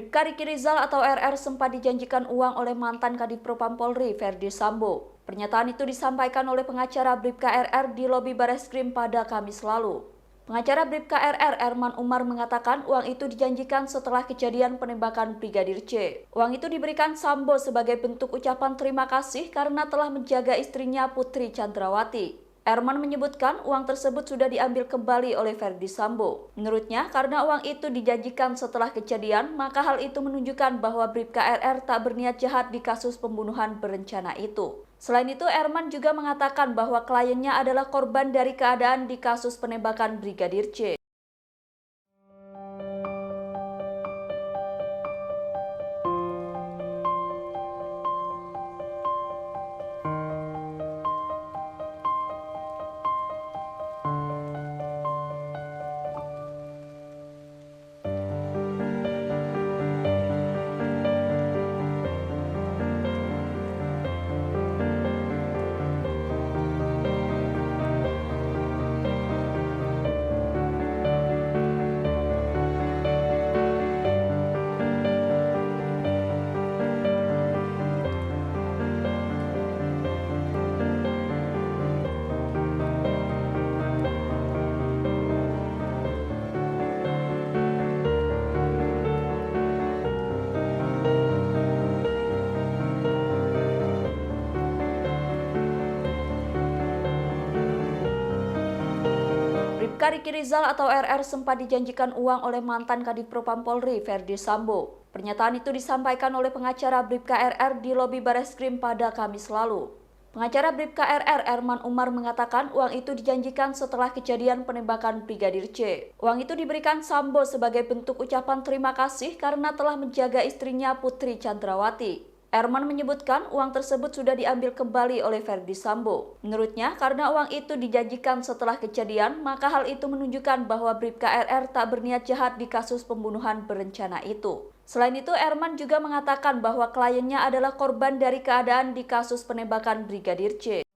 Bribka Riki Rizal atau RR sempat dijanjikan uang oleh mantan Kadif Propam Polri, Ferdy Sambo. Pernyataan itu disampaikan oleh pengacara Bribka RR di lobi Bareskrim pada Kamis lalu. Pengacara Bribka RR, Erman Umar, mengatakan uang itu dijanjikan setelah kejadian penembakan Brigadir C. Uang itu diberikan Sambo sebagai bentuk ucapan terima kasih karena telah menjaga istrinya Putri Chandrawati. Erman menyebutkan uang tersebut sudah diambil kembali oleh Ferdy Sambo. Menurutnya, karena uang itu dijanjikan setelah kejadian, maka hal itu menunjukkan bahwa Bribka RR tak berniat jahat di kasus pembunuhan berencana itu. Selain itu, Erman juga mengatakan bahwa kliennya adalah korban dari keadaan di kasus penembakan Brigadir C. Bribka Riki Rizal atau RR sempat dijanjikan uang oleh mantan Kadif Propam Polri, Ferdy Sambo. Pernyataan itu disampaikan oleh pengacara Bribka RR di lobi Bareskrim pada Kamis lalu. Pengacara Bribka RR, Erman Umar, mengatakan uang itu dijanjikan setelah kejadian penembakan Brigadir C. Uang itu diberikan Sambo sebagai bentuk ucapan terima kasih karena telah menjaga istrinya Putri Chandrawati. Erman menyebutkan uang tersebut sudah diambil kembali oleh Ferdy Sambo. Menurutnya, karena uang itu dijanjikan setelah kejadian, maka hal itu menunjukkan bahwa Bribka RR tak berniat jahat di kasus pembunuhan berencana itu. Selain itu, Erman juga mengatakan bahwa kliennya adalah korban dari keadaan di kasus penembakan Brigadir C.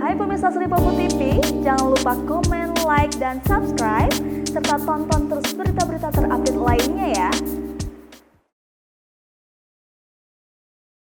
Hai pemirsa Sri Popo TV, jangan lupa komen, like, dan subscribe, serta tonton terus berita-berita terupdate lainnya ya.